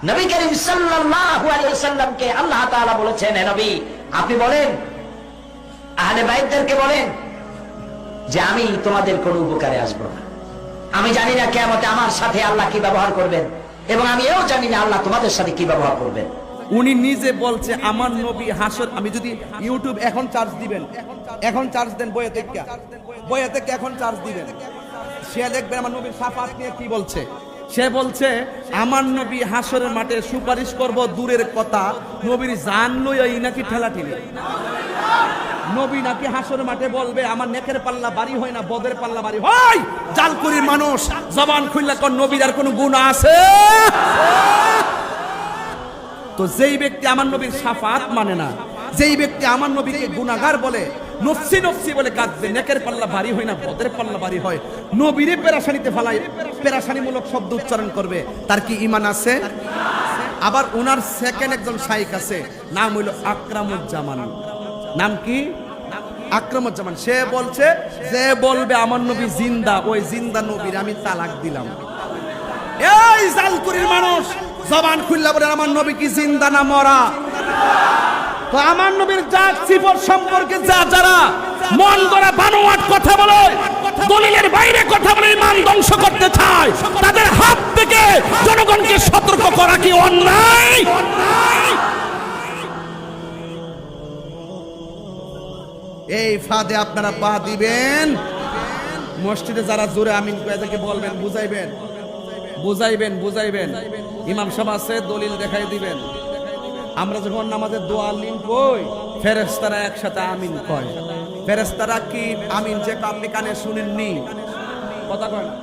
নবী করিম সাল্লাল্লাহু আলাইহি ওয়াসাল্লামকে আল্লাহ তাআলা বলেছেন, হে নবী আপনি বলেন, আহলে বাইতদেরকে বলেন যে আমি তোমাদের কোনো উপকারে আসবো না। আমি জানি না কিয়ামতে আমার সাথে আল্লাহ কি ব্যবহার করবেন, এবং আমি এও জানি না আল্লাহ তোমাদের সাথে কি ব্যবহার করবেন। উনি নিজে বলছে আমার নবী হাসর, আমি যদি ইউটিউব এখন চার্জ দিবেন, এখন চার্জ দেন বইয়ে থেকে এখন চার্জ দিবেন, সে দেখবেন আমার নবীর শাফাত নিয়ে কি বলছে। সে বলছে আমার নবী হাসরের মাঠে সুপারিশ করব দূরের কথা, নবীর জান লই নাকি ঠেলাঠেলি। নবী নাকি হাসরের মাঠে বলবে আমার নেকের পাল্লা বাড়ি হয় না, বদের পাল্লা বাড়ি হয়। জালকুড়ির মানুষ জবান খুললা কোন নবীর আর কোন গুণ আছে? তো যেই ব্যক্তি আমার নবীর শাফাত মানে না, যেই ব্যক্তি আমার নবীকে গুনাহগার বলে, নফসি নফসি বলে কাঁদবে, নেকের পাল্লা ভারী হয় না, বদের পাল্লা ভারী হয়, নবীরে পেরাশানিতে ফেলায়, পেরাশানিমূলক শব্দ উচ্চারণ করবে, তার কি ঈমান আছে? আবার ওনার সেকেন্ড একজন শাইখ আছে, নাম হইল আকরামুজ্জামান। নাম কি? আকরামুজ্জামান। সে বলছে যে বলবে আমার নবী জিন্দা, ওই জিন্দা নবীর আমি তালাক দিলাম। এই জালকুড়ির মানুষ জবান খুললা বলেন আমার নবী কি জিন্দা না মরা? তো আমার নবীর জাত সিফত সম্পর্কে যারা মন গড়া বানোয়াট কথা বলে, দলিলের বাইরে কথা বলে ইমান ধ্বংস করতে চায়, তাদের হাত থেকে জনগণকে সতর্ক করা কি অন্যায়? এই ফাঁদে আপনারা পা দিবেন। মসজিদে যারা জোরে আমিন কয়ে তাকে বলবেন, বুঝাইবেন। ইমাম সাহেব আছে, দলিল দেখাই দিবেন। আমরা যখন নামাজের দোয়া লিন কই, ফেরেশতারা একসাথে আমিন কয়। ফেরেশতারা কি আমিন যে আপনি কানে শুনেননি? কথা কয় না।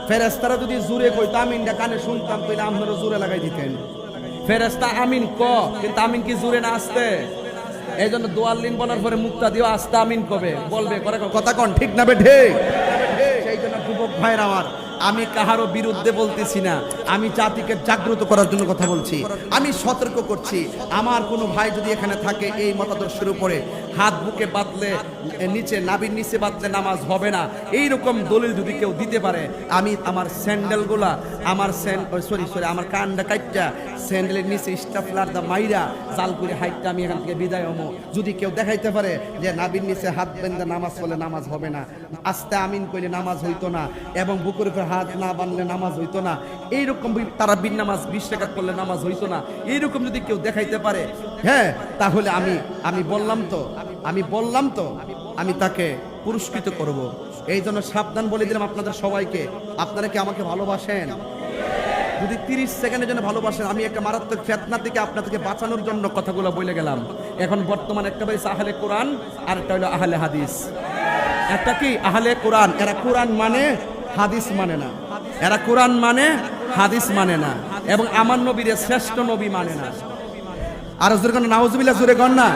ফেরেশতারা যদি জোরে কইতো আমিনটা কানে শুনতাম, তাহলে আপনারা জোরে লাগাই দিতেন। ফেরেশতা আমিন কিন্তু আমিন কি জোরে না আসতে? এই জন্য দোয়া লিন বলার পরে মুক্তা দিও আস্তে আমিন কবে বলবে, কথা কন ঠিক না বেঠে? সেই জন্য যুবক ভাইরা আমার, আমি কাহারও বিরুদ্ধে বলতেছি না, আমি জাতিকে জাগ্রত করার জন্য কথা বলছি। আমি সতর্ক করছি, আমার কোনো ভাই যদি এখানে থাকে এই মতাদর্শের উপরে, হাত বুকে বাঁধলে নিচে, নাভির নিচে বাঁধলে নামাজ হবে না, এইরকম দলিল যদি কেউ দিতে পারে, আমি আমার স্যান্ডেলগুলা, আমার আমার কান্ডা কাইটটা স্যান্ডেলের নিচে স্টাফলার দা মাইরা জাল করে হাইটটা আমি এখান থেকে বিদায় হবো। যদি কেউ দেখাইতে পারে যে নাভির নিচে হাত বেঁধে নামাজ পড়লে নামাজ হবে না, আস্তে আমিন কইলে নামাজ হইতো না, এবং বুকের উপর হাত না বাঁধলে নামাজ হইতো না, এইরকম তারা বিন নামাজ 20 রাকাত করলে নামাজ হইতো না, এইরকম যদি কেউ দেখাইতে পারে, হ্যাঁ, তাহলে আমি বললাম তো আমি তাকে পুরস্কৃত করব। এই জন্য সাবধান বলে দিলাম আপনাদের সবাইকে। আপনারা কি আমাকে ভালোবাসেন? যদি 30 সেকেন্ডের জন্য ভালোবাসেন, আমি একটা মারাত্মক ফিতনা থেকে আপনাদেরকে বাঁচানোর জন্য কথাগুলো বলে গেলাম। এখন বর্তমানে একটা বেশ আহলে কোরআন, আর একটা হলো আহলে হাদিস। একটা কি আহলে কোরআন, এরা কোরআন মানে হাদিস মানে না, এরা কোরআন মানে হাদিস মানে না, এবং আমার নবীর শ্রেষ্ঠ নবী মানে না। আর জোরে নাউজুবিল্লাহ, জোরে গণ না।